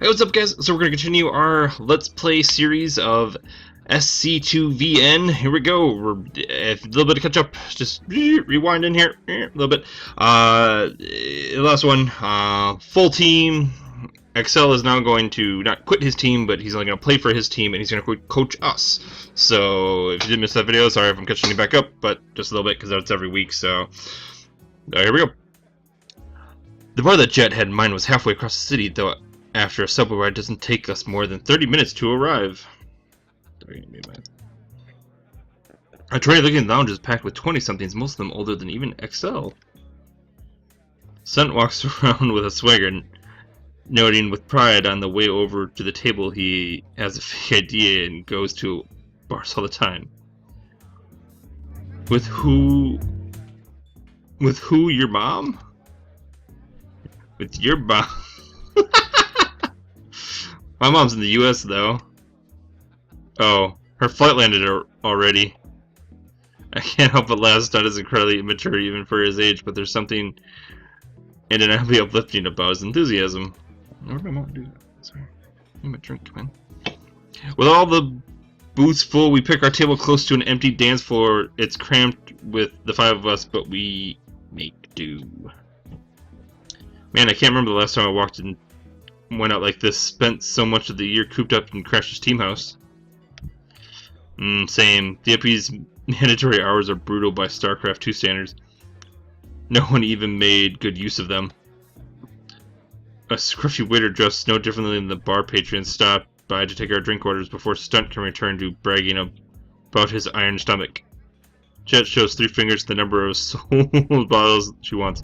Hey, what's up, guys? So we're going to continue our Let's Play series of SC2VN. Here we go. We're a little bit of catch up. Just rewind in here a little bit. The last one, full team. Excel is now going to not quit his team, but he's only going to play for his team, and he's going to coach us. So if you did miss that video, sorry if I'm catching you back up, but just a little bit because that's every week. So here we go. The bar that Jet had in mind was halfway across the city, though. After a subway ride, doesn't take us more than 30 minutes to arrive. A tray-looking lounge is packed with 20-somethings, most of them older than even XL. Sun walks around with a swagger, noting with pride on the way over to the table he has a fake idea and goes to bars all the time. With who? Your mom? With your mom? My mom's in the US, though. Oh, her flight landed already. I can't help but laugh. Stud is incredibly immature even for his age, but there's something undeniably uplifting about his enthusiasm. Where did my mom do that? Sorry. Need my drink, man. With all the booths full, we pick our table close to an empty dance floor. It's cramped with the 5 of us, but we make do. Man, I can't remember the last time I walked in. Went out like this, spent so much of the year cooped up in Crash's team house. Same. The UP's mandatory hours are brutal by StarCraft 2 standards. No one even made good use of them. A scruffy waiter dressed no differently than the bar patrons stopped by to take our drink orders before Stunt can return to bragging about his iron stomach. Jet shows 3 fingers the number of sold bottles she wants.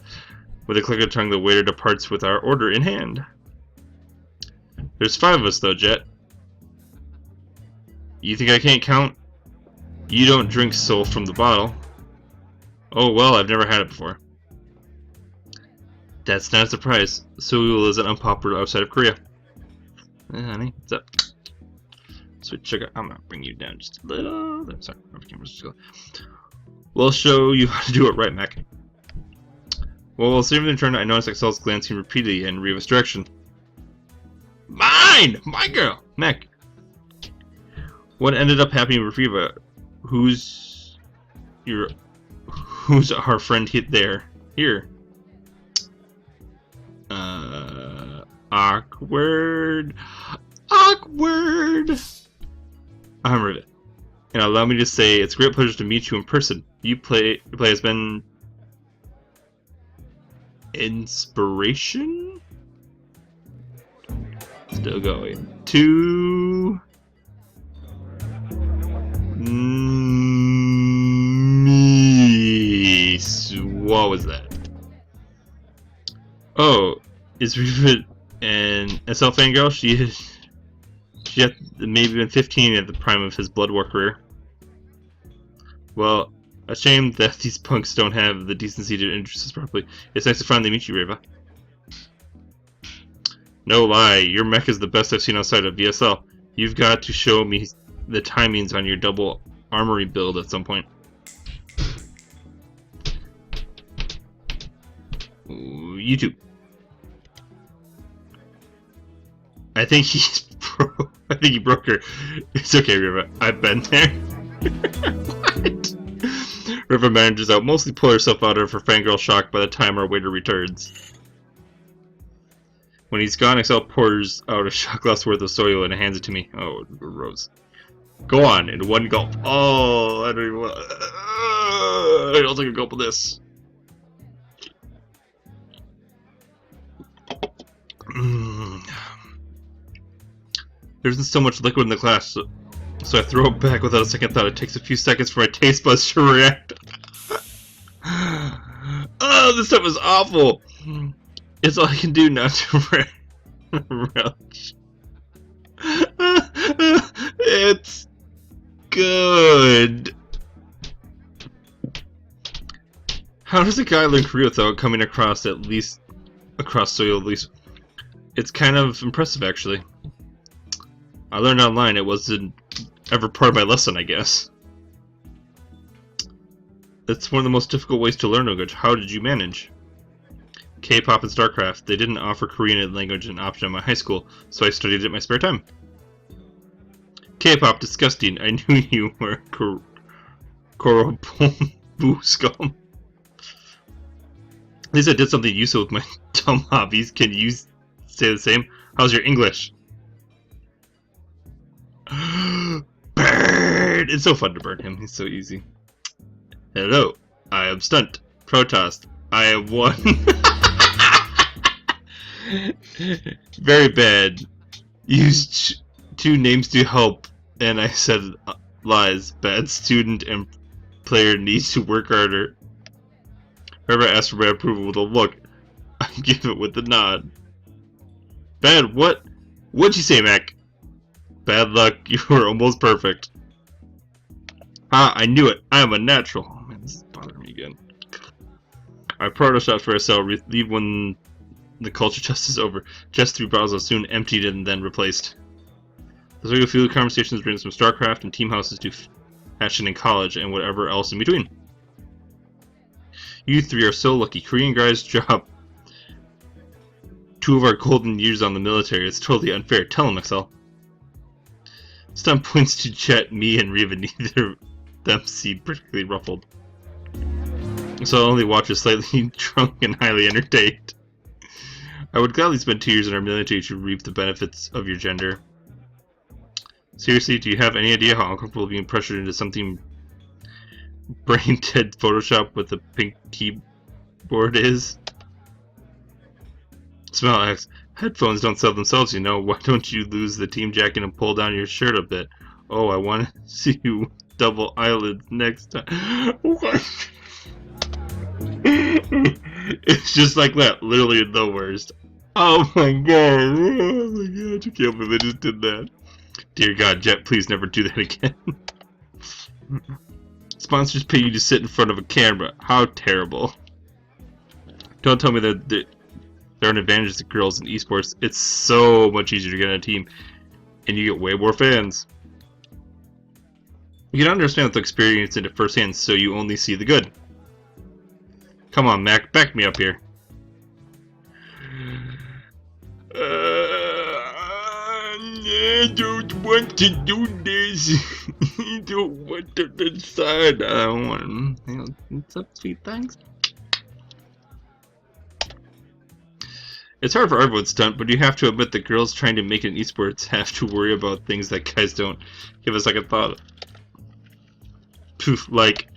With a click of tongue, the waiter departs with our order in hand. There's 5 of us, though, Jet. You think I can't count? You don't drink Soul from the bottle. Oh, well, I've never had it before. That's not a surprise. Soul is an unpopular outside of Korea. Hey, honey, what's up? Sweet sugar. I'm gonna bring you down just a little. Sorry, my camera's just go. We'll show you how to do it right, Mac. Well, while saving the turn, I noticed Excel's glancing repeatedly in Reva's direction. Mine! My girl! Mac. What ended up happening with Reva? Who's our friend there? Here. Awkward. Awkward! I'm Rivet. And allow me to say, it's a great pleasure to meet you in person. You play has been inspiration? Still going. To me. What was that? Oh, is Reva an SL fangirl? She had maybe been 15 at the prime of his Blood War career. Well, a shame that these punks don't have the decency to introduce us properly. It's nice to finally meet you, Reva. No lie, your mech is the best I've seen outside of VSL. You've got to show me the timings on your double armory build at some point. Ooh, you too. I think he broke her. It's okay, Riva. I've been there. What? Riva manages out, mostly pull herself out of her fangirl shock by the time our waiter returns. When he's gone, Excel pours out a shot glass worth of soil and hands it to me. Oh, Rose. Go on, in one gulp. Oh, I don't even want. I'll take a gulp of this. There isn't so much liquid in the glass, so I throw it back without a second thought. It takes a few seconds for my taste buds to react. Oh, this stuff is awful. It's all I can do not to relish. It's good. How does a guy learn Korean without coming across soil at least? It's kind of impressive, actually. I learned online. It wasn't ever part of my lesson, I guess. It's one of the most difficult ways to learn language. How did you manage? K-pop and StarCraft. They didn't offer Korean language an option at my high school, so I studied it in my spare time. K-pop, disgusting. I knew you were Korobu scum. At least I did something useful with my dumb hobbies. Can you say the same? How's your English? Burn! It's so fun to burn him. He's so easy. Hello, I am Stunt. Protest. I am one. Very bad. Used 2 names to help, and I said lies. Bad student and player needs to work harder. Whoever asks for my approval with a look, I give it with a nod. Bad what? What'd you say, Mac? Bad luck, you were almost perfect. Ah, I knew it. I am a natural. Oh man, this is bothering me again. I photoshopped for a cell, leave when the culture test is over. Just 3 bottles are soon emptied and then replaced. This way, a few conversations bring some StarCraft and team houses to action in college and whatever else in between. You 3 are so lucky. Korean guys drop 2 of our golden years on the military. It's totally unfair. Tell him, Excel. Stunt points to Jet, me, and Riva. Neither of them seem particularly ruffled. So I'll only watch her slightly drunk and highly entertained. I would gladly spend 2 years in our military to reap the benefits of your gender. Seriously, do you have any idea how uncomfortable being pressured into something brain-dead Photoshop with a pink keyboard is? Smell X. Headphones don't sell themselves, you know. Why don't you lose the team jacket and pull down your shirt a bit? Oh, I want to see you with double eyelids next time. What? It's just like that. Literally the worst. Oh my god. Oh my god. You can't believe I just did that. Dear God, Jet, please never do that again. Sponsors pay you to sit in front of a camera. How terrible. Don't tell me that there aren't advantages to girls in esports. It's so much easier to get on a team, and you get way more fans. You can understand the experience it firsthand, so you only see the good. Come on, Mac, back me up here. I don't want to do this. I don't want to decide. I don't want to. It's up, sweet, thanks. It's hard for everyone's Stunt, but you have to admit that girls trying to make it in esports have to worry about things that guys don't. Give a second thought. Poof, like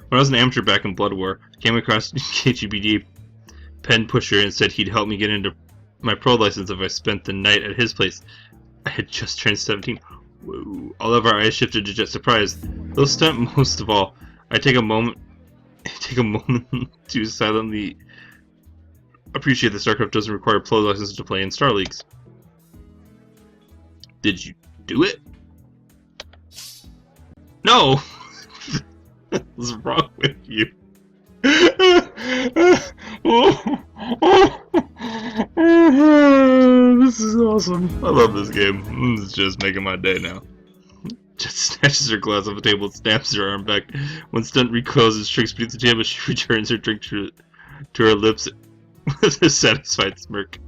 when I was an amateur back in Blood War, I came across KGBD pen pusher and said he'd help me get into my pro license if I spent the night at his place. I had just turned 17. Whoa. All of our eyes shifted to Jet surprise. Those Stunt most of all. I take a moment to silently appreciate that StarCraft doesn't require pro licenses to play in Star Leagues. Did you do it? No! What's wrong with you? This is awesome. I love this game. It's just making my day now. Just snatches her glass off the table and snaps her arm back. When Stunt recoils and shrinks beneath the table, she returns her drink to her lips with a satisfied smirk.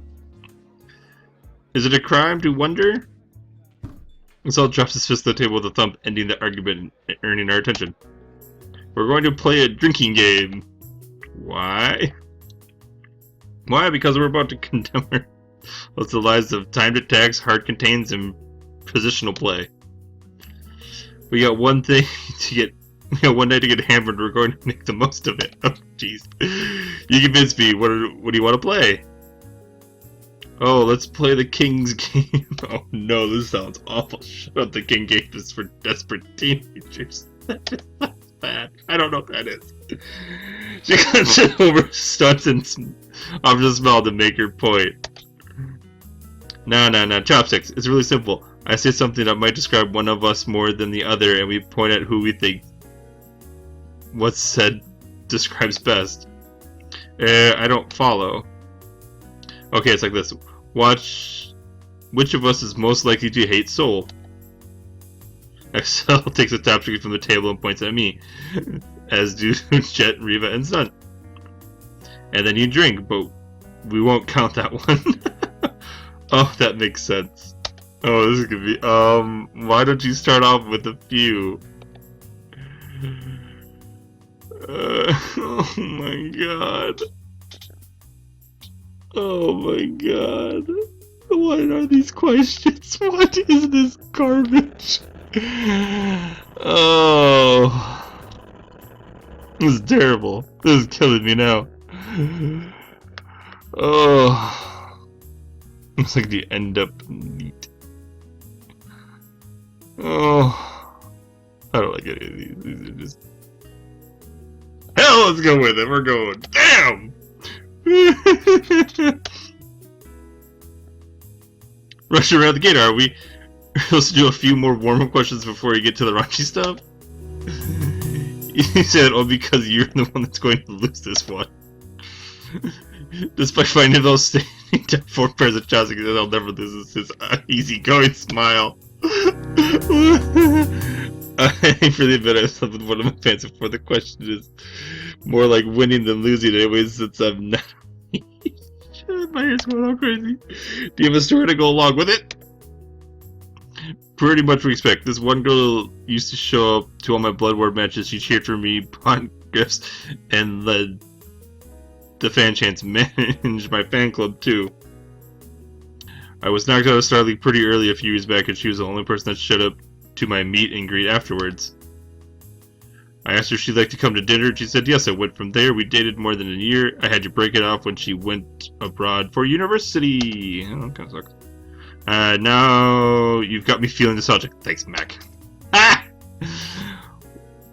Is it a crime to wonder? Assault drops his fist on the table with a thump, ending the argument and earning our attention. We're going to play a drinking game. Why? Why? Because we're about to condemn her. What's the lies of timed attacks, hard contains, and positional play. We got one night to get hammered. We're going to make the most of it. Oh, jeez. You convinced me. What do you want to play? Oh, let's play the King's game. Oh no, this sounds awful. Shut up, the King game is for desperate teenagers. That just sounds bad. I don't know what that is. She cuts it over, stunts, and offers a smile to make her point. No, chopsticks. It's really simple. I say something that might describe one of us more than the other, and we point at who we think what's said describes best. I don't follow. Okay, it's like this. Watch which of us is most likely to hate Soul. Excel takes a chopstick from the table and points at me, as do Jet, Riva, and Stunt. and then you drink, but we won't count that one. Oh, that makes sense. Oh, this is gonna be, why don't you start off with a few? Oh my god. Oh my god. What are these questions? What is this garbage? Oh. This is terrible. This is killing me now. Oh. Looks like you end up neat. Oh. I don't like any of these. These are just... Hell, let's go with it. We're going. Damn! Rushing around the gate, are we? Supposed to do a few more warm-up questions before you get to the raunchy stuff? You said, oh, because you're the one that's going to lose this one. Despite finding those standing to 4 pairs of chops, I'll never lose his easygoing smile. I really admit I slept with one of my fans before. The question is more like winning than losing anyways, since I'm not... My hair's going all crazy. Do you have a story to go along with it? Pretty much respect. This one girl used to show up to all my Blood War matches. She cheered for me, pawned gifts, and led the fan chants, managed my fan club too. I was knocked out of Star League pretty early a few years back, and she was the only person that showed up to my meet and greet afterwards. I asked her if she'd like to come to dinner, and she said yes. I went from there. We dated more than a year. I had to break it off when she went abroad for university. Oh, kind of sucks. Now you've got me feeling nostalgic. Thanks, Mac. Ah!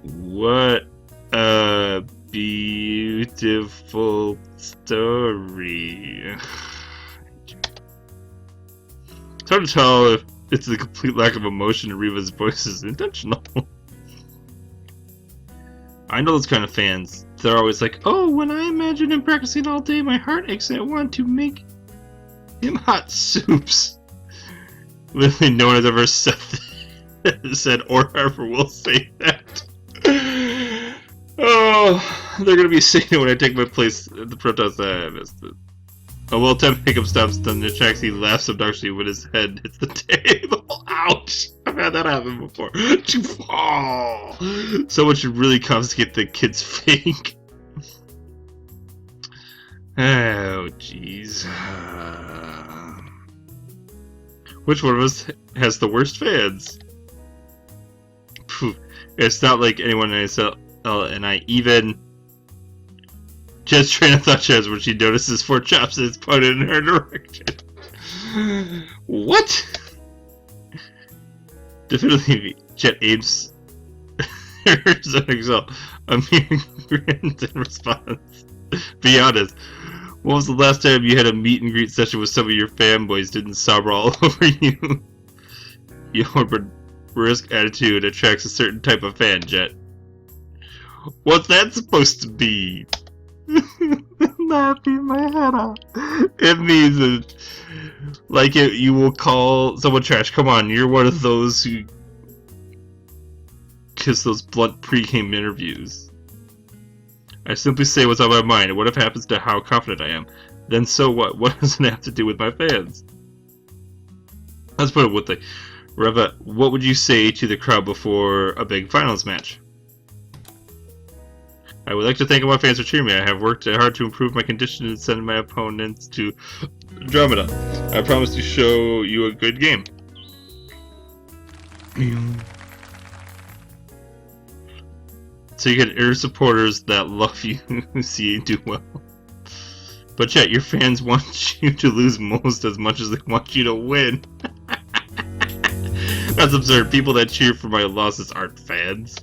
What a beautiful story. It's hard to tell if it's the complete lack of emotion in Riva's voice is intentional. I know those kind of fans. They're always like, oh, when I imagine him practicing all day, my heart aches and I want to make him hot soups. Literally no one has ever said or ever will say that. Oh, they're gonna be saying it when I take my place at the protest. I missed it. A well-timed pickup stops, then the tracks. He laughs obnoxiously when his head hits the table. Ouch! I've had that happen before. Oh, someone should really confiscate the kid's fake. Oh, jeez. Which one of us has the worst fans? It's not like anyone in ASL, and I even just train of thought chairs when she notices 4 chops is pointed in her direction. What? Definitely, Jet aims her zone Excel. A mere grins in response. Be honest. When was the last time you had a meet and greet session with some of your fanboys didn't sob all over you? Your brisk attitude attracts a certain type of fan, Jet. What's that supposed to be? Laughing my head off. It means that, like, you will call someone trash. Come on, you're one of those who kiss those blunt pre-game interviews. I simply say what's on my mind, and what if happens to how confident I am? Then so what? What does it have to do with my fans? Let's put it with the Reva, what would you say to the crowd before a big finals match? I would like to thank all my fans for cheering me. I have worked hard to improve my condition and send my opponents to Andromeda. I promise to show you a good game. So you get air supporters that love you, see you do well. But yet your fans want you to lose most as much as they want you to win. That's absurd. People that cheer for my losses aren't fans.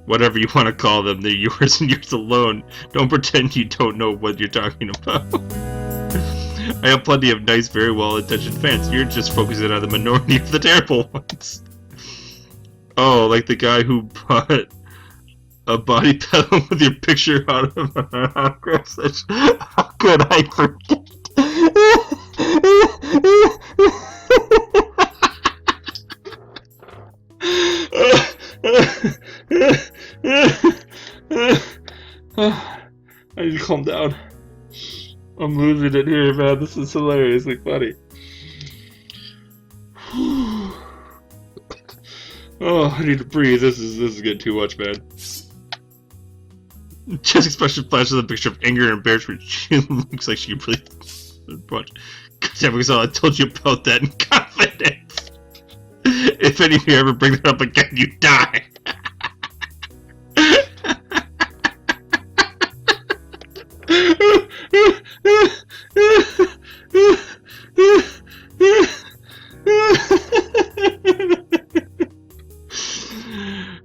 Whatever you want to call them, they're yours and yours alone. Don't pretend you don't know what you're talking about. I have plenty of nice, very well-intentioned fans. You're just focusing on the minority of the terrible ones. Oh, like the guy who bought a body pedal with your picture on an autograph session. How could I forget? I just calm down. I'm losing it here, man. This is hilariously funny. Oh, I need to breathe. This is getting too much, man. Jess' expression flashes a picture of anger and embarrassment. She looks like she really much. God, I told you about that in confidence. If any of you ever bring that up again, you die.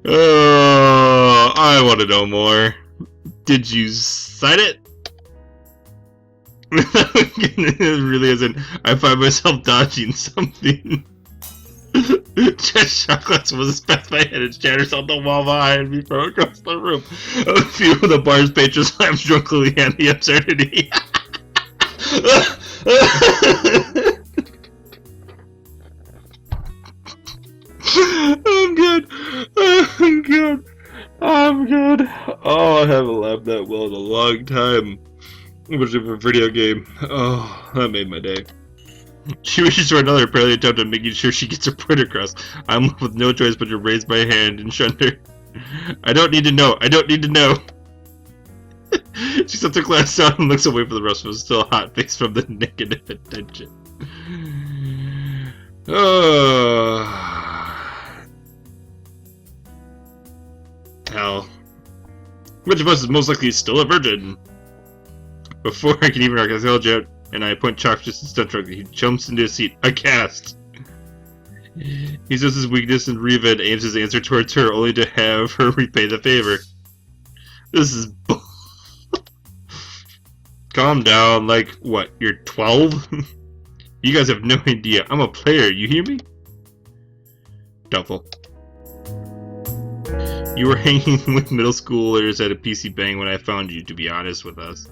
Oh, I want to know more. Did you sign it? It really isn't. I find myself dodging something. Just chocolates was past my head and shatters on the wall behind me from across the room. A few of the bar's patrons laugh drunkenly at the absurdity. I'm good. I'm good. I'm good. Oh, I haven't laughed that well in a long time. Especially for a video game. Oh, that made my day. She reaches for another, apparently attempt at making sure she gets her point across. I'm left with no choice but to raise my hand and shun her. I don't need to know. I don't need to know. She sets her glass down and looks away from the rest of us, still hot face from the negative attention. Oh. Hell. Which of us is most likely still a virgin? Before I can even recognize the jet, and I point Chalk just a stunt truck, he jumps into his seat, aghast. He says his weakness and Reva aims his answer towards her, only to have her repay the favor. This is bull. Calm down, like, what, you're 12? You guys have no idea. I'm a player, you hear me? Doubtful. You were hanging with middle schoolers at a PC Bang when I found you, to be honest with us.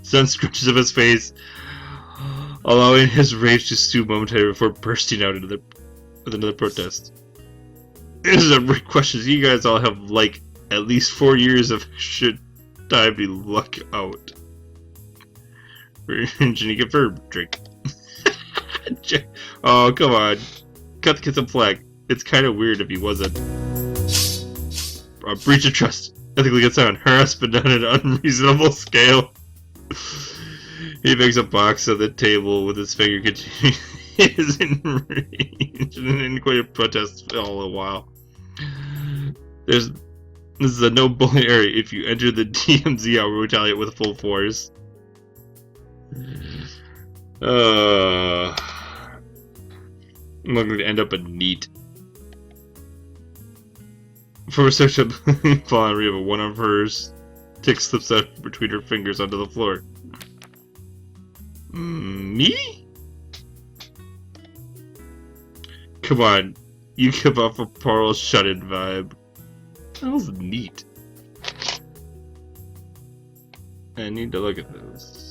Sun scrunches up his face, allowing his rage to stew momentarily before bursting out with another protest. This is a great question. You guys all have, like, at least 4 years of shit time to luck out. Virginia confirmed. Drink. Oh, come on. Cut the kid some slack. It's kind of weird if he wasn't. A breach of trust. Ethically unsound. Harassment on an unreasonable scale. He makes a box on the table with his finger continuing his enraged and inquired protest all the while. This is a no bullying area. If you enter the DMZ, I will retaliate with full force. I'm going to end up a neat. For a section fall on Reva, one of hers tick slips out between her fingers onto the floor. Me? Come on, you give off a Parle shut-in vibe. That was neat. I need to look at this.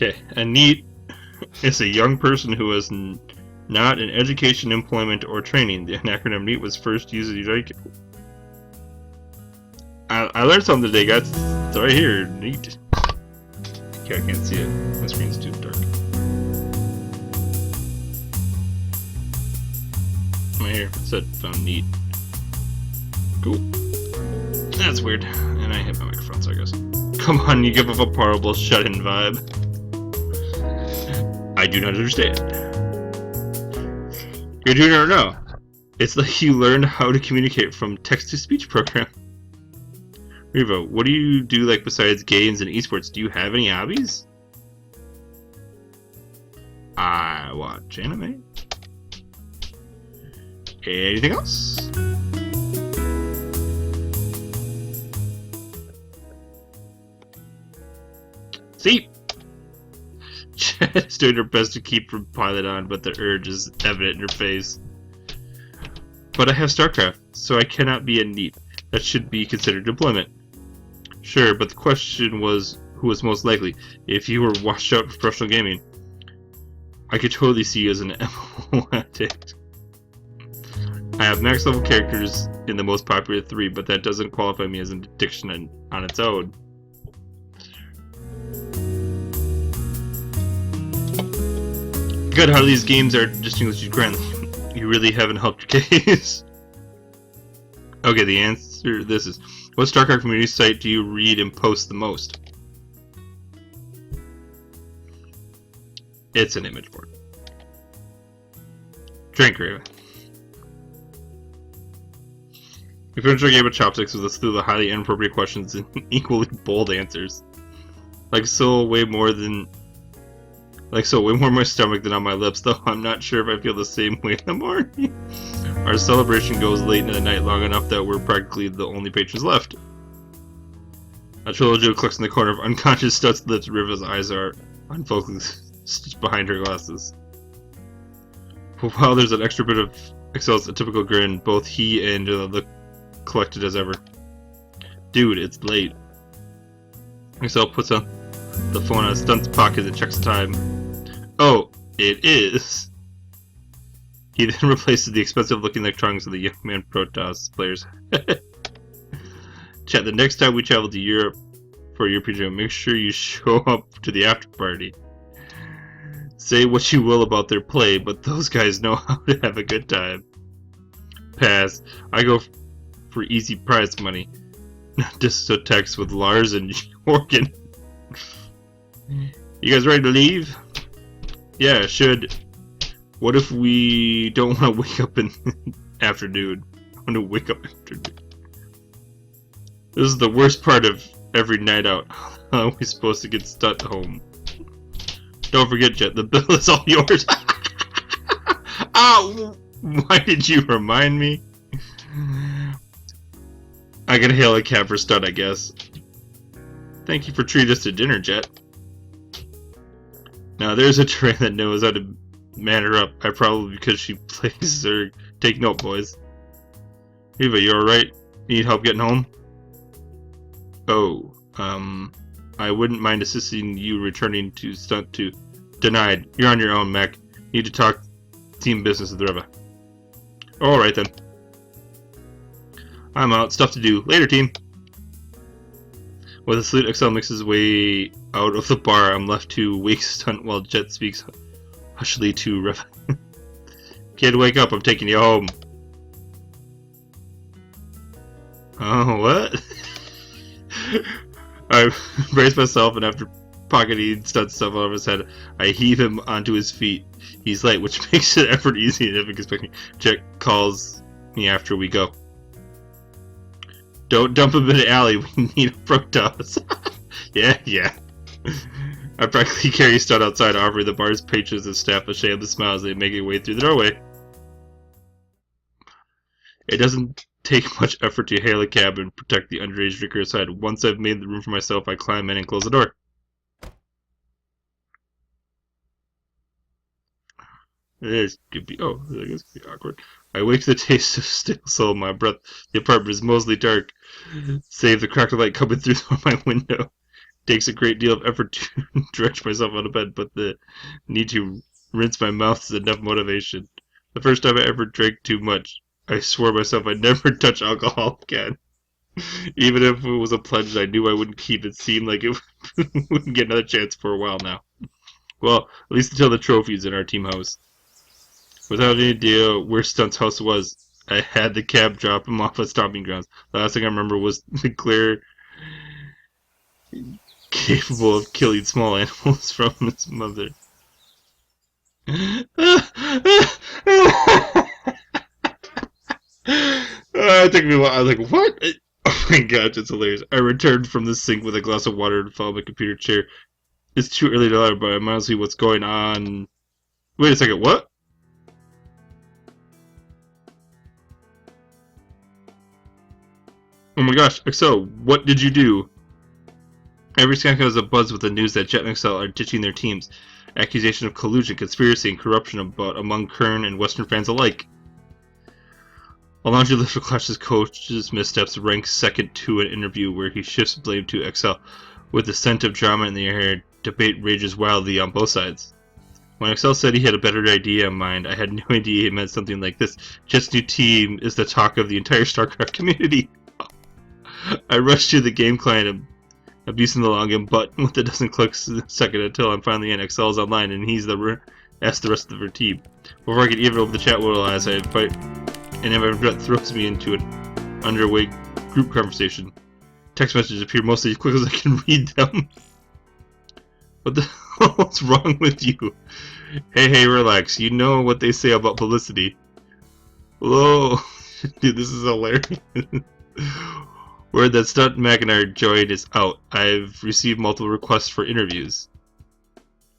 Okay, a NEET is a young person who is not in education, employment, or training. The acronym NEET was first used in the United Kingdom. I learned something today, guys. It's right here, NEET. Okay, I can't see it. My screen's too dark. Right here, it said found NEET. Cool. That's weird. And I hit my microphone, so I guess. Come on, you give off a horrible shut-in vibe. I do not understand. You do not know. It's like you learned how to communicate from text-to-speech program. Revo, what do you do like besides games and esports? Do you have any hobbies? I watch anime. Anything else? See? Chad's doing her best to keep her pilot on, but the urge is evident in her face. But I have StarCraft. so I cannot be a NEET. That should be considered employment. Sure, but the question was who was most likely. If you were washed out for professional gaming, I could totally see you as an MMO addict. I have max level characters in the most popular 3, but that doesn't qualify me as an addiction on its own. God, how these games are distinguished grandly. You really haven't helped your case. Okay, the answer this is, what StarCraft community site do you read and post the most? It's an image board. Drink, Raven. We finished our game of chopsticks with us through the highly inappropriate questions and equally bold answers. Way more in my stomach than on my lips, though I'm not sure if I feel the same way in the morning. Our celebration goes late into the night, long enough that we're practically the only patrons left. A Trilogy clicks in the corner of unconscious Stut's lips. Riva's eyes are unfocused behind her glasses. But while there's an extra bit of Excel's a typical grin, both he and look collected as ever. Dude, it's late. Excel puts on the phone out of Stunt's pocket and checks the time. Oh, it is. He then replaces the expensive-looking electronics of the young man Protoss players. Chat, the next time we travel to Europe for a European game, make sure you show up to the after party. Say what you will about their play, but those guys know how to have a good time. Pass. I go for easy prize money. Not just a text with Lars and Jorgen. You guys ready to leave? Yeah, should. What if we don't want to wake up in afternoon? I want to wake up afternoon. This is the worst part of every night out. How are we supposed to get Stut home? Don't forget, Jet, the bill is all yours. Ah, why did you remind me? I can hail a cab for Stut, I guess. Thank you for treating us to dinner, Jet. Now there's a train that knows how to man her up. Probably because she plays her. Take note, boys. Eva, you alright? Need help getting home? Oh, I wouldn't mind assisting you returning to Stunt 2. Denied. You're on your own, Mac. Need to talk team business with Reva. Alright then. I'm out. Stuff to do. Later, team. While the salute Excel makes his way out of the bar, I'm left to wake Stunt while Jet speaks hushily to Reva. Kid, wake up. I'm taking you home. Oh, what? I brace myself, and after pocketing Stunt's stuff out of his head, I heave him onto his feet. He's light, which makes the effort easy and if expecting. Jet calls me after we go. Don't dump him in the alley. We need a Protoss. Yeah. I practically carry Stunt outside, offering the bar's patrons and staff a shameless smile as they make their way through the doorway. It doesn't take much effort to hail a cab and protect the underage drinker aside. Once I've made the room for myself, I climb in and close the door. This could be, I guess it could be awkward. I wake to the taste of stale soul in my breath. The apartment is mostly dark, save the cracked light coming through my window. It takes a great deal of effort to dredge myself out of bed, but the need to rinse my mouth is enough motivation. The first time I ever drank too much, I swore myself I'd never touch alcohol again. Even if it was a pledge I knew I wouldn't keep, it seemed like it wouldn't get another chance for a while now. Well, at least until the trophy's in our team house. Without any idea where Stunt's house was, I had the cab drop him off at stomping grounds. The last thing I remember was the glare capable of killing small animals from its mother. It took me a while. I was like, what? Oh my gosh, it's hilarious. I returned from the sink with a glass of water and fell on my computer chair. It's too early to lie, but I might see what's going on. Wait a second, what? Oh my gosh, Excel, what did you do? Every second was a buzz with the news that Jet and Excel are ditching their teams. Accusation of collusion, conspiracy, and corruption among Kern and Western fans alike. A laundry list of Clash's coach's missteps ranks second to an interview where he shifts blame to Excel. With the scent of drama in the air, debate rages wildly on both sides. When Excel said he had a better idea in mind, I had no idea he meant something like this. Jet's new team is the talk of the entire StarCraft community. I rushed to the game client and abusing the login button with a dozen clicks a second until I'm finally in. Excel's online and he's asked the rest of her team. Before I could even open the chat window, as I fight, and my regret throws me into an underway group conversation. Text messages appear mostly as quick as I can read them. What the hell? What's wrong with you? Hey, relax. You know what they say about publicity. Whoa. Dude, this is hilarious. Word that Stunt Mac and I are joined is out. I've received multiple requests for interviews.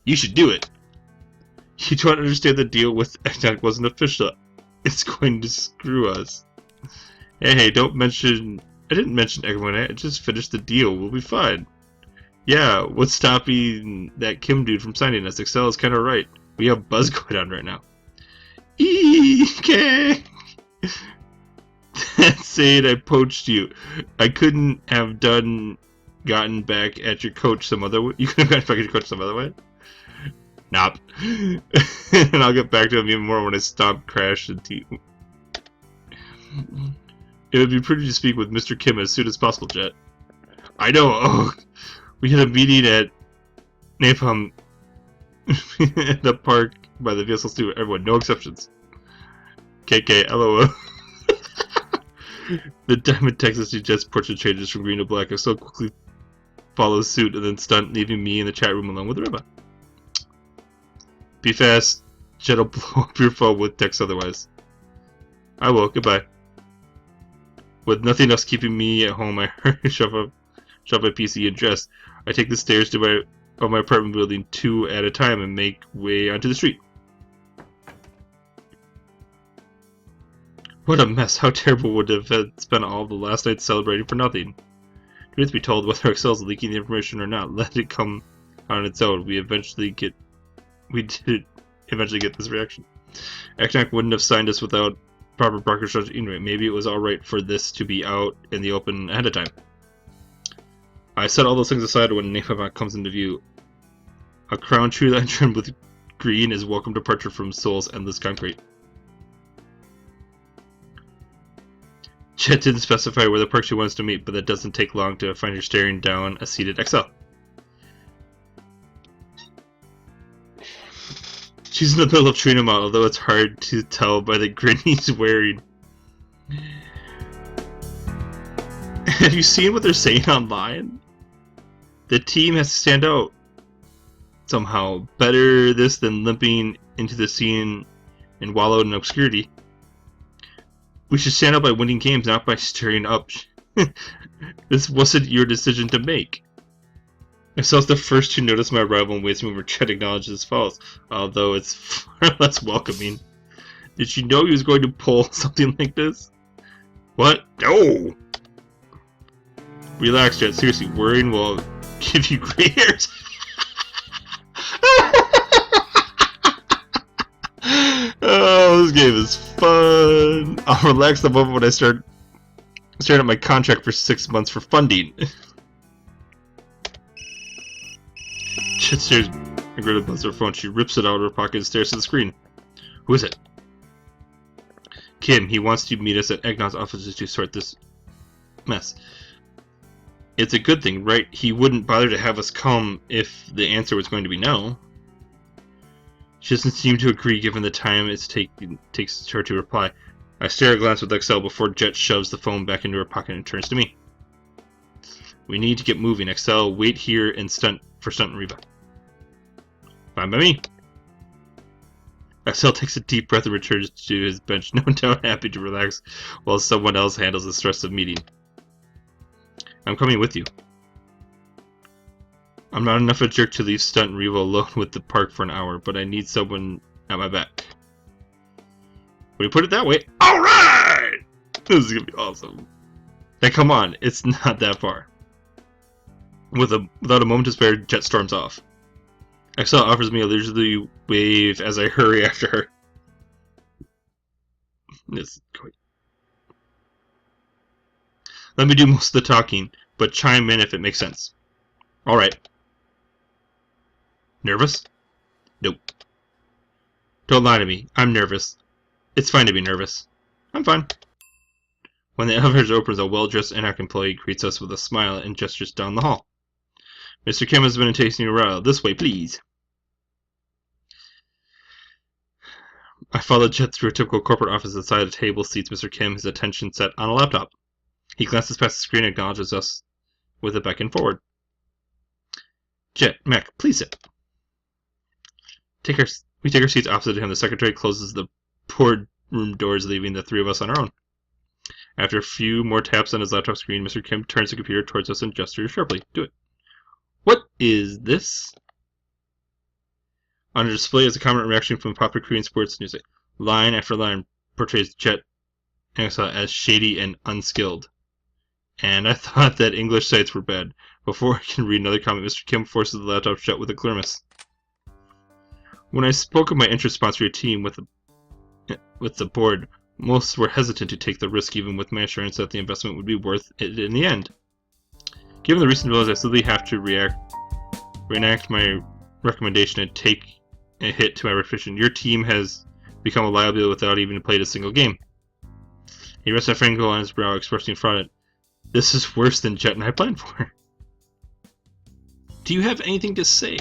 You should do it. You don't understand the deal with Eggnog wasn't official. It's going to screw us. Hey, don't mention... I didn't mention everyone. I just finished the deal. We'll be fine. Yeah, what's stopping that Kim dude from signing us? Excel is kind of right. We have buzz going on right now. EK! That's saying I poached you. I couldn't have gotten back at your coach some other way. You could have gotten back at your coach some other way? Nope. And I'll get back to him even more when I stop Crash and T. It would be pretty to speak with Mr. Kim as soon as possible, Jet. I know. Oh, we had a meeting at Napalm at the park by the VSL Studio. Everyone, no exceptions. KK, LOL. The Diamond Texas Jets portrait changes from green to black. I so quickly follows suit and then stunt, leaving me in the chat room alone with Reba. Be fast. Jet will blow up your phone with text otherwise. I will. Goodbye. With nothing else keeping me at home, I hurry shove my PC and dress. I take the stairs to my apartment building 2 at a time and make way onto the street. What a mess. How terrible would it have spent all the last night celebrating for nothing. Truth be told, whether Excel's leaking the information or not, let it come on its own. We did eventually get this reaction. Eknak wouldn't have signed us without proper broadcast structure anyway. Maybe it was alright for this to be out in the open ahead of time. I set all those things aside when Napalm comes into view. A crown tree line trimmed with green is welcome departure from Soul's endless concrete. Jet didn't specify where the park she wants to meet, but that doesn't take long to find her staring down a seated Excel. She's in the middle of training him out, although it's hard to tell by the grin he's wearing. Have you seen what they're saying online? The team has to stand out. Somehow. Better this than limping into the scene and wallow in obscurity. We should stand out by winning games, not by staring up. This wasn't your decision to make. Excel's the first to notice my arrival and waits me when Chet acknowledges his faults, although it's far less welcoming. Did she know he was going to pull something like this? What? No! Relax, Jet. Seriously, worrying will give you gray hairs. Oh, this game is fun. I'll relax the moment when I start staring at my contract for 6 months for funding. Jet stares. Greta busts her phone. She rips it out of her pocket and stares at the screen. Who is it? Kim. He wants to meet us at Egnog's office to sort this mess. It's a good thing, right? He wouldn't bother to have us come if the answer was going to be no. She doesn't seem to agree given the time it takes her to reply. I stare a glance with Excel before Jet shoves the phone back into her pocket and turns to me. We need to get moving. Excel, wait here and Stunt and Reba. Fine by me. Excel takes a deep breath and returns to his bench, no doubt happy to relax while someone else handles the stress of meeting. I'm coming with you. I'm not enough a jerk to leave Stunt and Reba alone with the park for an hour, but I need someone at my back. When you put it that way, alright! This is gonna be awesome. Now come on, it's not that far. Without a moment to spare, Jet storms off. Excel offers me a leisurely wave as I hurry after her. This is great. Let me do most of the talking, but chime in if it makes sense. Alright. Nervous? Nope. Don't lie to me. I'm nervous. It's fine to be nervous. I'm fine. When the elevator opens, a well-dressed Enac employee greets us with a smile and gestures down the hall. Mr. Kim has been tasting a while. This way, please. I follow Jet through a typical corporate office. Inside a table seats Mr. Kim, his attention set on a laptop. He glances past the screen and acknowledges us with a beckon forward. Jet, Mac, please sit. We take our seats opposite him. The secretary closes the boardroom doors, leaving the three of us on our own. After a few more taps on his laptop screen, Mr. Kim turns the computer towards us and gestures sharply. Do it. What is this? On a display is a common reaction from popular Korean sports news. Line after line portrays Jet as shady and unskilled. And I thought that English sites were bad. Before I can read another comment, Mr. Kim forces the laptop shut with a grimace. When I spoke of my interest sponsoring a team with the board, most were hesitant to take the risk, even with my assurance that the investment would be worth it in the end. Given the recent developments, I simply have to reenact my recommendation and take a hit to my reputation. Your team has become a liability without even played a single game. He rests a finger on his brow, expressing fraud. This is worse than Jet and I planned for. Do you have anything to say?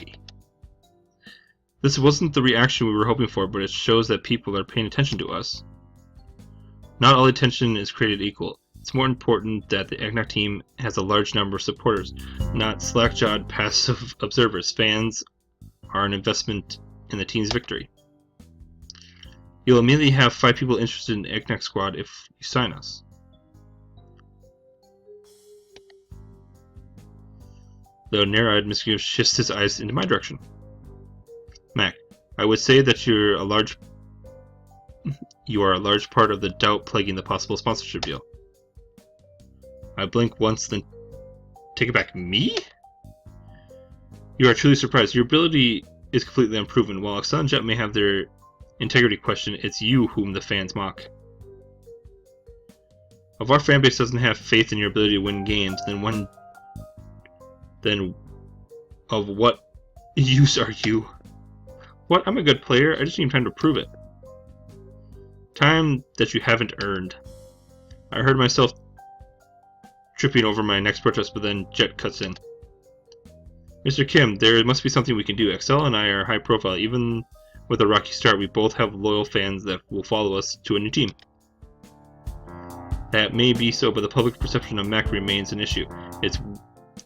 This wasn't the reaction we were hoping for, but it shows that people are paying attention to us. Not all attention is created equal. It's more important that the Eggnog team has a large number of supporters, not slack-jawed passive observers. Fans are an investment in the team's victory. You'll immediately have 5 people interested in the Eggnog squad if you sign us. Though narrow-eyed, Mr. shifts his eyes into my direction. Mac, I would say that you are a large part of the doubt plaguing the possible sponsorship deal. I blink once, then take it back. Me? You are truly surprised. Your ability is completely unproven. While Excel and Jet may have their integrity questioned, it's you whom the fans mock. If our fanbase doesn't have faith in your ability to win games, then of what use are you? What? I'm a good player. I just need time to prove it. Time that you haven't earned. I heard myself tripping over my next protest, but then Jet cuts in. Mr. Kim, there must be something we can do. Excel and I are high profile. Even with a rocky start, we both have loyal fans that will follow us to a new team. That may be so, but the public perception of Mac remains an issue. Is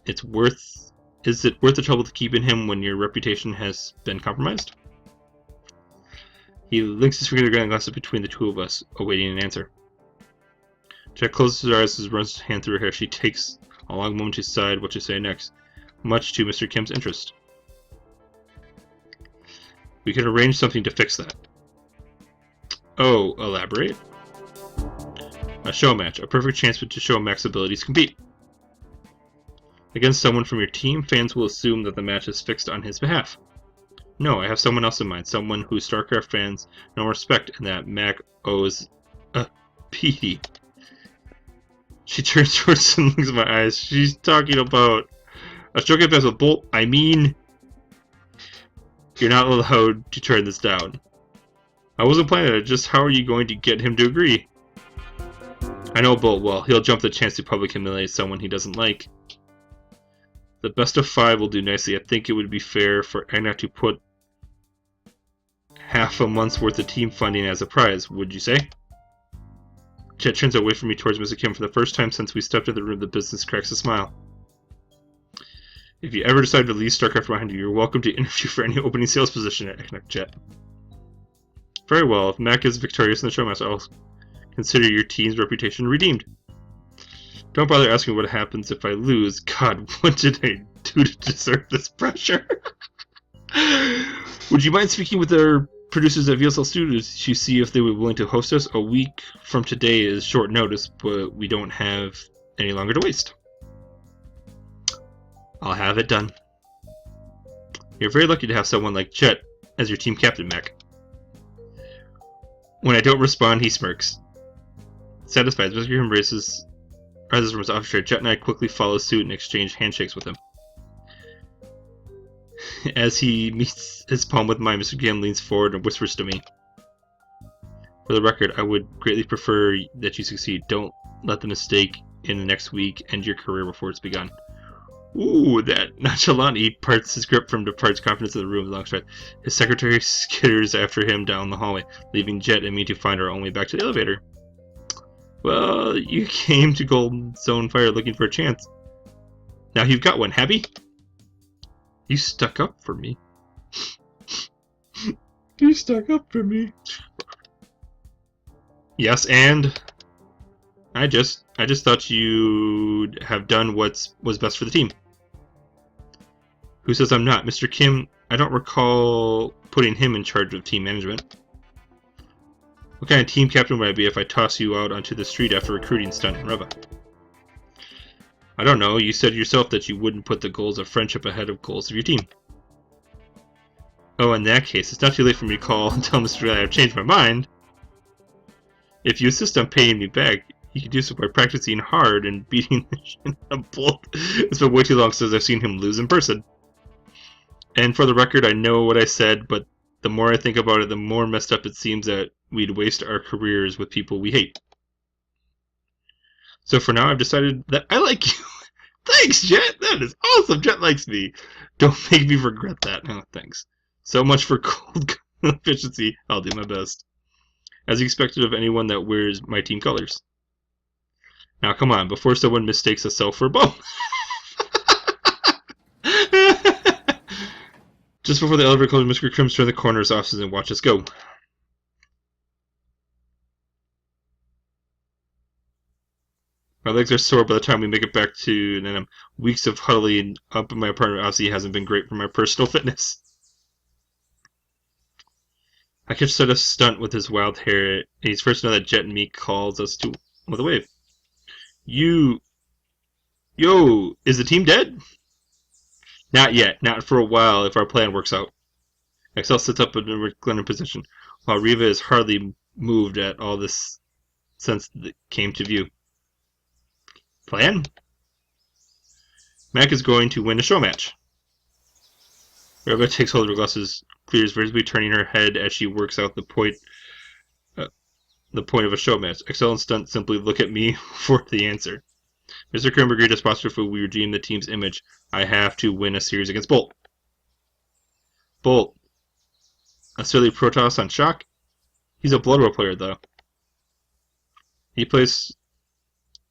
it worth the trouble to keep in him when your reputation has been compromised? He links his finger to the ground and glances between the two of us, awaiting an answer. Jack closes her eyes and runs his hand through her hair. She takes a long moment to decide what to say next, much to Mr. Kim's interest. We can arrange something to fix that. Oh, elaborate? A show match, a perfect chance to show Mac's abilities compete. Against someone from your team, fans will assume that the match is fixed on his behalf. No, I have someone else in mind, someone who StarCraft fans know respect and that Mac owes a pity. She turns towards and looks in my eyes. She's talking about a stroke pass with Bolt. I mean, you're not allowed to turn this down. I wasn't planning it, just how are you going to get him to agree? I know Bolt well. He'll jump the chance to publicly humiliate someone he doesn't like. The best of 5 will do nicely. I think it would be fair for Eggnog to put half a month's worth of team funding as a prize, would you say? Jet turns away from me towards Mr. Kim. For the first time since we stepped into the room, the business cracks a smile. If you ever decide to leave StarCraft behind you, you're welcome to interview for any opening sales position at Eggnog Jet. Very well. If Mac is victorious in the showmatch, I'll consider your team's reputation redeemed. Don't bother asking what happens if I lose. God, what did I do to deserve this pressure? Would you mind speaking with our producers at VSL Studios to see if they would be willing to host us? A week from today is short notice, but we don't have any longer to waste. I'll have it done. You're very lucky to have someone like Jet as your team captain, Mac. When I don't respond, he smirks. Satisfied, Mr. Kim rises from his office chair. Jet and I quickly follow suit and exchange handshakes with him. As he meets his palm with mine, Mr. Kim leans forward and whispers to me. For the record, I would greatly prefer that you succeed. Don't let the mistake in the next week end your career before it's begun. Ooh, that nonchalant. He parts his grip from departs confidence of the room with a long stride. His secretary skitters after him down the hallway, leaving Jet and me to find our own way back to the elevator. Well, you came to Golden Zone Fire looking for a chance. Now you've got one, happy? You stuck up for me. You stuck up for me. Yes, and I just thought you'd have done what was best for the team. Who says I'm not? Mr. Kim, I don't recall putting him in charge of team management. What kind of team captain would I be if I toss you out onto the street after a recruiting stunt in Reva? I don't know. You said yourself that you wouldn't put the goals of friendship ahead of goals of your team. Oh, in that case, it's not too late for me to call and tell Mr. Riley I've changed my mind. If you insist on paying me back, you can do so by practicing hard and beating the shit out of Bolt. It's been way too long since I've seen him lose in person. And for the record, I know what I said, but the more I think about it, the more messed up it seems that we'd waste our careers with people we hate. So for now, I've decided that I like you. Thanks, Jet! That is awesome! Jet likes me. Don't make me regret that. No, thanks. So much for cold efficiency. I'll do my best. As expected of anyone that wears my team colors. Now, come on, before someone mistakes a self for a bum. Just before the elevator closes, Mr. Krim's turn the corner of his offices and watch us go. My legs are sore by the time we make it back to Nenham. Weeks of huddling up in my apartment obviously hasn't been great for my personal fitness. I catch Seta stunt with his wild hair, and he's first to know that Jet and me calls us to with a wave. Yo, is the team dead? Not yet, not for a while if our plan works out. Excel sits up in a reclining position, while Riva is hardly moved at all this since it came to view. Plan? Mac is going to win a show match. Riva takes hold of her glasses, clears, visibly turning her head as she works out the point of a show match. Excel and Stunt simply look at me for the answer. Mr. Krim agreed to sponsor if we redeem the team's image. I have to win a series against Bolt. Bolt. A silly Protoss on Shock? He's a Blood War player, though. He plays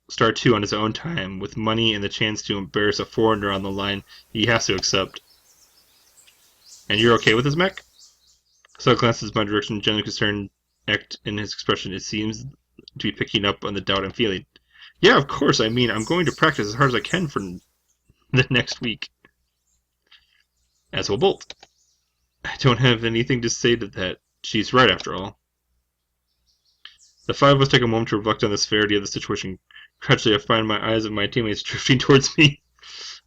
Star 2 on his own time, with money and the chance to embarrass a foreigner on the line he has to accept. And you're okay with this, mech? So glances my direction, generally concerned act in his expression. It seems to be picking up on the doubt I'm feeling. Yeah, of course. I mean, I'm going to practice as hard as I can for the next week. As will Bolt. I don't have anything to say to that. She's right, after all. The five of us take a moment to reflect on the severity of the situation. Gradually, I find my eyes of my teammates drifting towards me.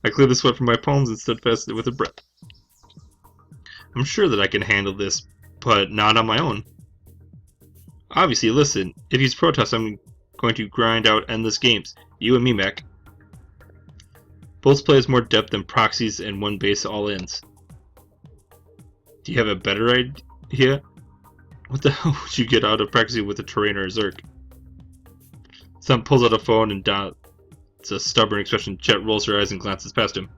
I clear the sweat from my palms and steadfast it with a breath. I'm sure that I can handle this, but not on my own. Obviously, listen, if he's Protoss, I'm going to grind out endless games. You and me, mech. Bolt's play has more depth than proxies and one base all-ins. Do you have a better idea? What the hell would you get out of practicing with a Terrain or a Zerg? Some pulls out a phone and dots a stubborn expression. Jet rolls her eyes and glances past him.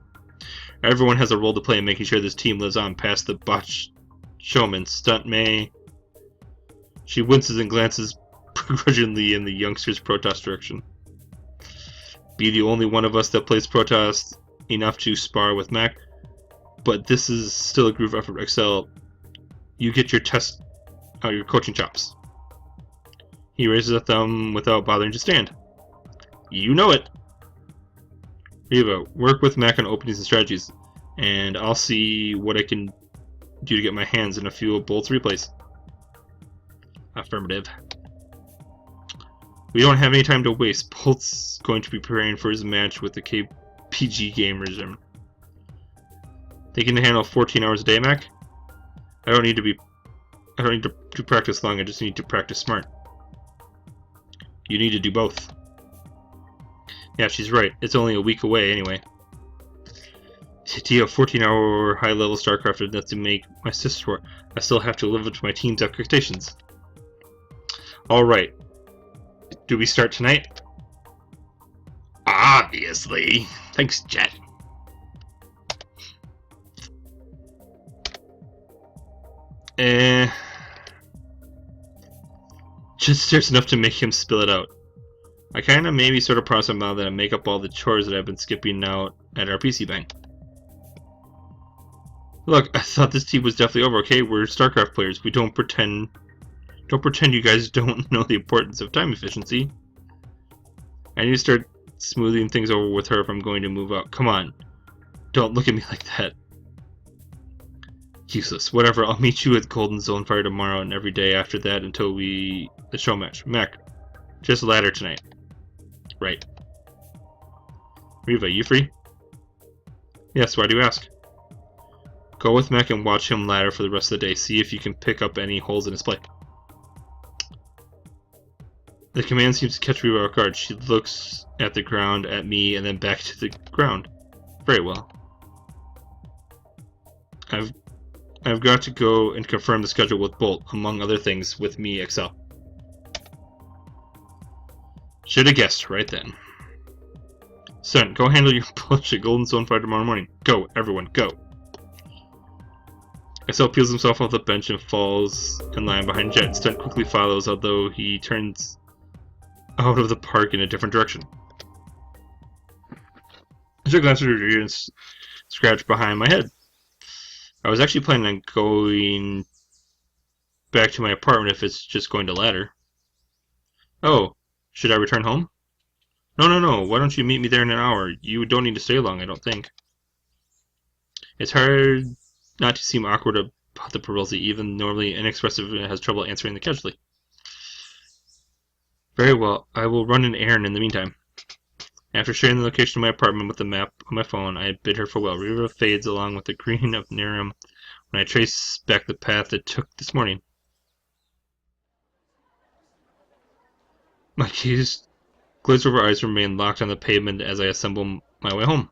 Everyone has a role to play in making sure this team lives on past the botched showman. Stunt May. She winces and glances begrudgingly in the youngster's Protoss direction. Be the only one of us that plays Protoss enough to spar with Mac, but this is still a group effort. Excel, you get your your coaching chops. He raises a thumb without bothering to stand. You know it. Riva, work with Mac on openings and strategies, and I'll see what I can do to get my hands in a few of Bolt's replays. Affirmative. We don't have any time to waste. Bolt's going to be preparing for his match with the KPG Gamers. Thinking to handle 14 hours a day, Mac? I don't need to practice long, I just need to practice smart. You need to do both. Yeah, she's right. It's only a week away anyway. To have 14-hour high-level StarCraft enough to make my sister work, I still have to live up to my team's expectations. Alright. Do we start tonight? Obviously. Thanks, Jet. Just there's enough to make him spill it out. I kinda maybe sort of promise my mom that I make up all the chores that I've been skipping out at our PC bank. Look, I thought this team was definitely over, okay? We're StarCraft players. We don't pretend you guys don't know the importance of time efficiency. I need to start smoothing things over with her if I'm going to move out. Come on. Don't look at me like that. Useless. Whatever, I'll meet you at Golden Zone Fire tomorrow and every day after that until the show match. Mac, just ladder tonight. Right. Riva, you free? Yes, why do you ask? Go with Mech and watch him ladder for the rest of the day. See if you can pick up any holes in his play. The command seems to catch Riva off guard. She looks at the ground, at me, and then back to the ground. Very well. I've got to go and confirm the schedule with Bolt, among other things, with me, Excel. Should have guessed right then. Son, go handle your bullshit Golden Zone Fire tomorrow morning. Go, everyone, go. Excel peels himself off the bench and falls in line behind Jet. Stunt quickly follows, although he turns out of the park in a different direction. I took a glance at her and scratched behind my head. I was actually planning on going back to my apartment if it's just going to ladder. Oh, should I return home? No. Why don't you meet me there in an hour? You don't need to stay long, I don't think. It's hard not to seem awkward about the proposal. Even normally inexpressive has trouble answering the casually. Very well, I will run an errand in the meantime. After sharing the location of my apartment with the map on my phone, I bid her farewell. Riva fades along with the green of Niram when I trace back the path it took this morning. My glazed over eyes remain locked on the pavement as I assemble my way home.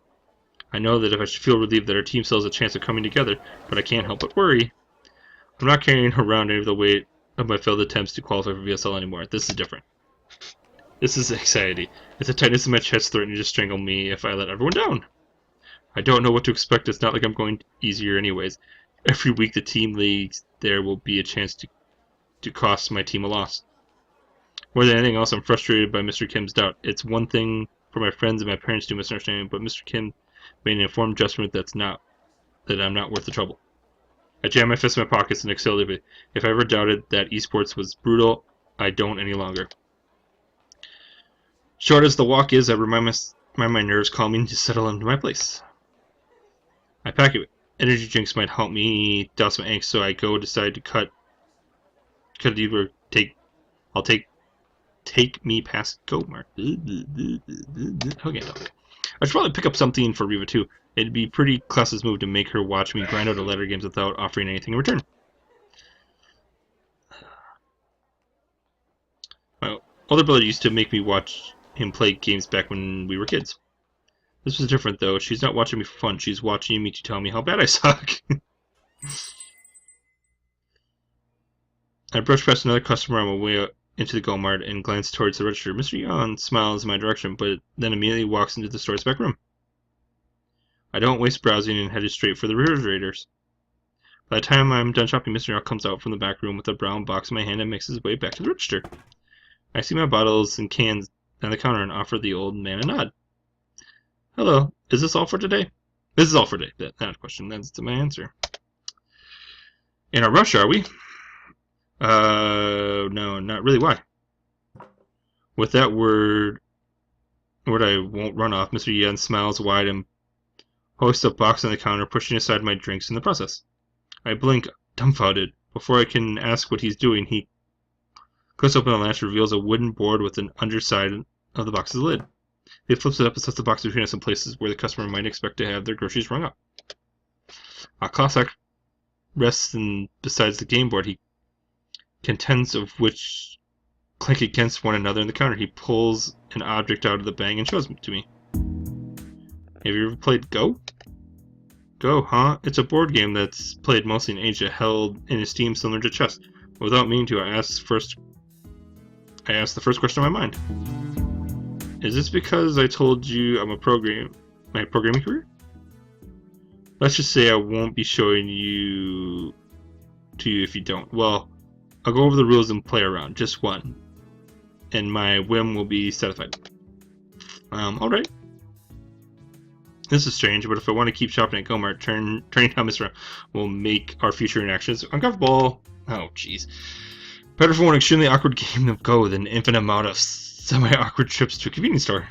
I know that if I should feel relieved that our team still has a chance of coming together, but I can't help but worry. I'm not carrying around any of the weight of my failed attempts to qualify for VSL anymore. This is different. This is anxiety. It's a tightness in my chest threatening to strangle me if I let everyone down. I don't know what to expect. It's not like I'm going easier anyways. Every week the team leagues there will be a chance to cost my team a loss. More than anything else, I'm frustrated by Mr. Kim's doubt. It's one thing for my friends and my parents to misunderstand, but Mr. Kim made an informed judgment that I'm not worth the trouble. I jam my fists in my pockets and exhale deeply. If I ever doubted that esports was brutal, I don't any longer. Short as the walk is, I remind my nerves calming to settle into my place. I pack it. Energy drinks might help me douse my angst, so I decide to cut it either take me past go mark. Okay, no. I should probably pick up something for Riva too. It'd be pretty class's move to make her watch me grind out a ladder games without offering anything in return. My older brother used to make me watch him play games back when we were kids. This was different though. She's not watching me for fun. She's watching me to tell me how bad I suck. I brush past another customer on my way into the Go-Mart and glance towards the register. Mr. Yon smiles in my direction, but then immediately walks into the store's back room. I don't waste browsing and headed straight for the refrigerators. By the time I'm done shopping, Mr. Yon comes out from the back room with a brown box in my hand and makes his way back to the register. I see my bottles and cans on the counter and offer the old man a nod. Hello, is this all for today? This is all for today. That's not a question, that's my answer. In a rush, are we? No, not really. Why? With that word I won't run off, Mr. Yen smiles wide and hoists a box on the counter, pushing aside my drinks in the process. I blink, dumbfounded. Before I can ask what he's doing, he clicks open the latch and reveals a wooden board with an underside of the box's lid. He flips it up and sets the box between us in places where the customer might expect to have their groceries rung up. A Cossack rests besides the game board he contends of which clink against one another in the counter. He pulls an object out of the bag and shows it to me. Have you ever played Go? Go, huh? It's a board game that's played mostly in Asia, held in esteem similar to chess. Without meaning to, I asked the first question on my mind. Is this because I told you I'm my programming career? Let's just say I won't be showing you to you if you don't. Well, I'll go over the rules and play around, just one, and my whim will be satisfied. Alright. This is strange, but if I want to keep shopping at Gomart, turning down Mr. will make our future interactions uncomfortable. Oh, jeez. Better for one extremely awkward game of Go than an infinite amount of semi-awkward trips to a convenience store.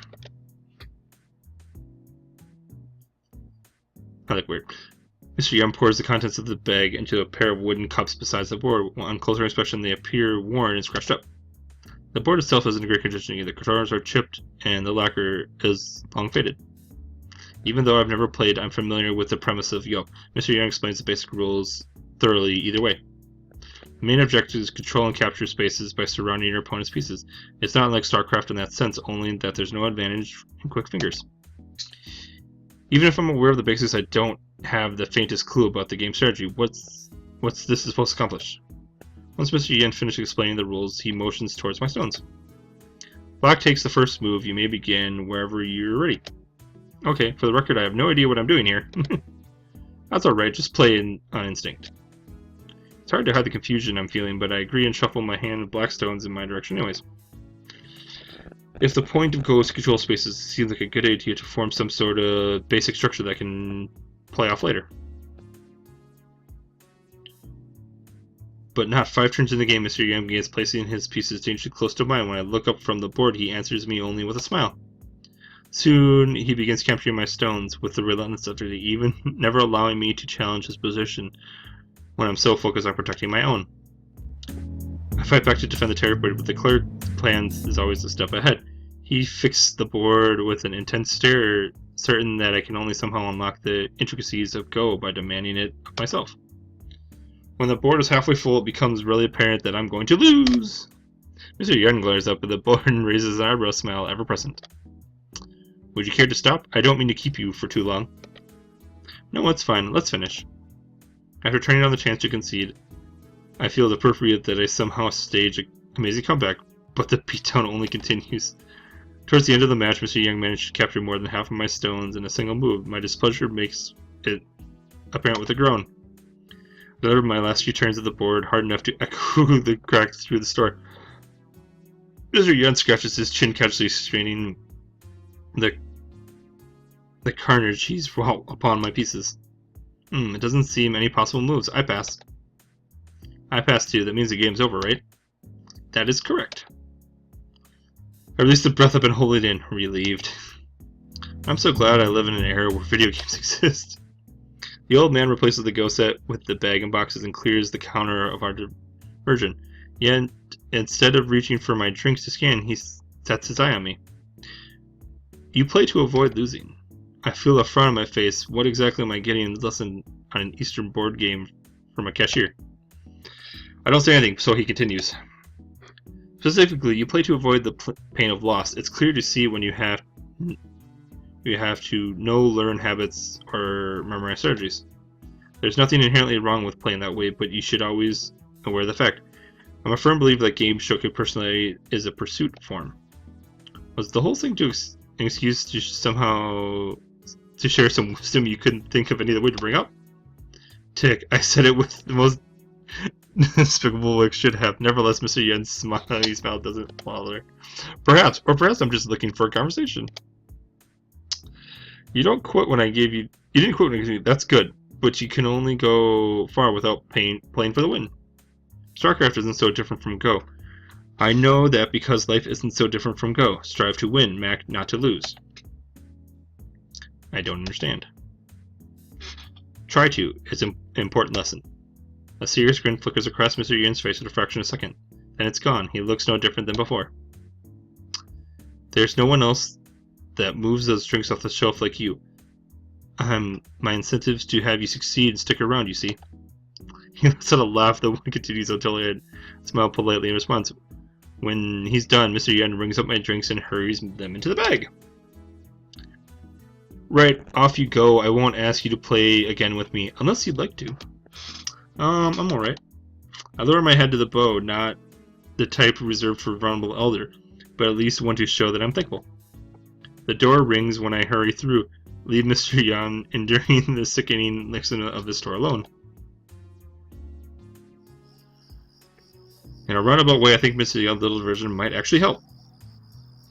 I look weird. Mr. Young pours the contents of the bag into a pair of wooden cups beside the board. On closer inspection, they appear worn and scratched up. The board itself isn't in great condition. The controllers are chipped, and the lacquer is long faded. Even though I've never played, I'm familiar with the premise of Yo. Mr. Young explains the basic rules thoroughly either way. The main objective is control and capture spaces by surrounding your opponent's pieces. It's not like StarCraft in that sense, only that there's no advantage in quick fingers. Even if I'm aware of the basics, I don't have the faintest clue about the game strategy. What's this supposed to accomplish? Once Mr. Yen finishes explaining the rules, he motions towards my stones. Black takes the first move. You may begin wherever you're ready. Okay, for the record, I have no idea what I'm doing here. That's alright, just play on instinct. It's hard to hide the confusion I'm feeling, but I agree and shuffle my hand of black stones in my direction anyways. If the point of Go is to control spaces, it seems like a good idea to form some sort of basic structure that can play off later. But not 5 turns in the game, Mr. Young begins placing his pieces dangerously close to mine. When I look up from the board, he answers me only with a smile. Soon, he begins capturing my stones with the relentless utterly, even never allowing me to challenge his position when I'm so focused on protecting my own. I fight back to defend the territory, but the clear plans is always a step ahead. He fixed the board with an intense stare, certain that I can only somehow unlock the intricacies of Go by demanding it of myself. When the board is halfway full, it becomes really apparent that I'm going to lose. Mr. Young glares up at the board and raises an eyebrow smile, ever present. Would you care to stop? I don't mean to keep you for too long. No, it's fine. Let's finish. After turning down the chance to concede, I feel it appropriate that I somehow stage an amazing comeback, but the beatdown only continues. Towards the end of the match, Mr. Young managed to capture more than half of my stones in a single move. My displeasure makes it apparent with a groan. I delivered my last few turns of the board hard enough to echo the cracks through the store. Mr. Young scratches his chin casually, straining the carnage he's wrought upon my pieces. It doesn't seem any possible moves. I pass. I pass too. That means the game's over, right? That is correct. I released the breath I've been holding in, relieved. I'm so glad I live in an era where video games exist. The old man replaces the Go set with the bag and boxes and clears the counter of our diversion. Yet, instead of reaching for my drinks to scan, he sets his eye on me. You play to avoid losing. I feel a frown on my face. What exactly am I getting this lesson on an Eastern board game from a cashier? I don't say anything, so he continues. Specifically, you play to avoid the pain of loss. It's clear to see when you have to know, learn habits, or memorize strategies. There's nothing inherently wrong with playing that way, but you should always aware of the fact. I'm a firm believer that games showcase personality is a pursuit form. Was the whole thing an excuse to somehow to share some wisdom you couldn't think of any other way to bring up? Tick, I said it with the most despicable way it should have. Nevertheless, Mr. Yen's smile doesn't bother. Perhaps I'm just looking for a conversation. You don't quit when I gave you. You didn't quit when I gave you. That's good, but you can only go far without playing for the win. StarCraft isn't so different from Go. I know that because life isn't so different from Go. Strive to win, Mac, not to lose. I don't understand. Try to. It's an important lesson. A serious grin flickers across Mr. Yun's face at a fraction of a second. Then it's gone. He looks no different than before. There's no one else that moves those drinks off the shelf like you. My incentive's to have you succeed and stick around, you see. He lets out a laugh that one continues until I smile politely in response. When he's done, Mr. Yen rings up my drinks and hurries them into the bag. Right, off you go. I won't ask you to play again with me, unless you'd like to. I'm alright. I lower my head to the bow, not the type reserved for vulnerable elder, but at least one to show that I'm thankful. The door rings when I hurry through. Leave Mr. Yan enduring the sickening lixin of the store alone. In a roundabout way, I think Mr. Yan's little version might actually help.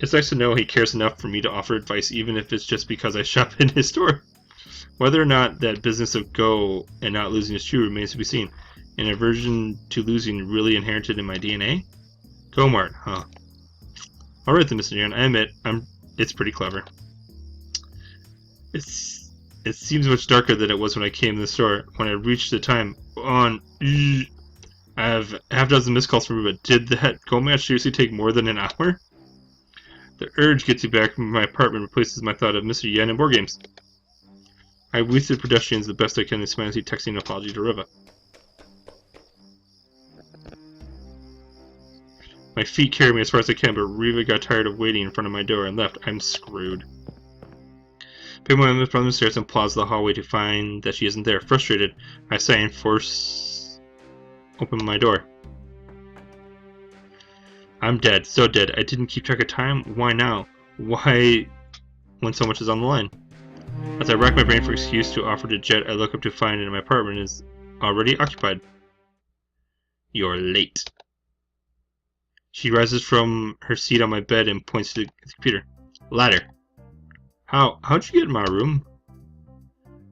It's nice to know he cares enough for me to offer advice, even if it's just because I shop in his store. Whether or not that business of go and not losing is true remains to be seen. An aversion to losing really inherited in my DNA? Go Mart, huh? Alright then, Mr. Yan, I admit, it's pretty clever. It seems much darker than it was when I came to the store. When I reached the time on... I have a half dozen missed calls from you, but did that go match seriously take more than an hour? The urge gets you back from my apartment replaces my thought of Mr. Yen and board games. I wasted pedestrians the best I can in smiling texting an apology to Riva. My feet carry me as far as I can, but Riva got tired of waiting in front of my door and left. I'm screwed. Pick my mother from the stairs and plows the hallway to find that she isn't there. Frustrated, I sigh and force open my door. I'm dead, so dead. I didn't keep track of time. Why now? Why when so much is on the line? As I rack my brain for an excuse to offer to jet, I look up to find that my apartment is already occupied. You're late. She rises from her seat on my bed and points to the computer. Ladder. How'd you get in my room?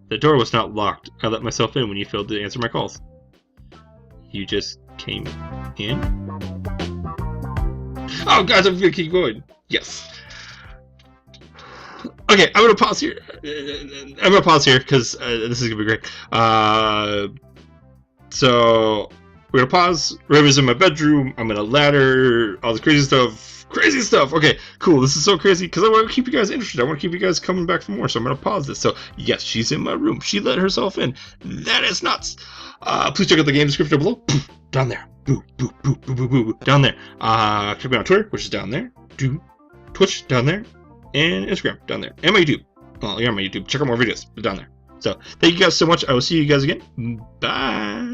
The door was not locked. I let myself in when you failed to answer my calls. You just came in? Oh god, I'm gonna keep going. Yes. Okay, I'm gonna pause here. Because this is gonna be great. So we're gonna pause. River's in my bedroom. I'm in a ladder. All this crazy stuff. Crazy stuff. Okay, cool. This is so crazy because I want to keep you guys interested. I want to keep you guys coming back for more. So I'm gonna pause this. So yes, she's in my room. She let herself in. That is nuts. Please check out the game description below. Down there. Boo, boo, boo, boo, boo, boo, boo. Down there. Check me out on Twitter, which is down there. Twitch, down there. And Instagram, down there. And my YouTube. Well, you're on my YouTube. Check out more videos, down there. So, thank you guys so much. I will see you guys again. Bye.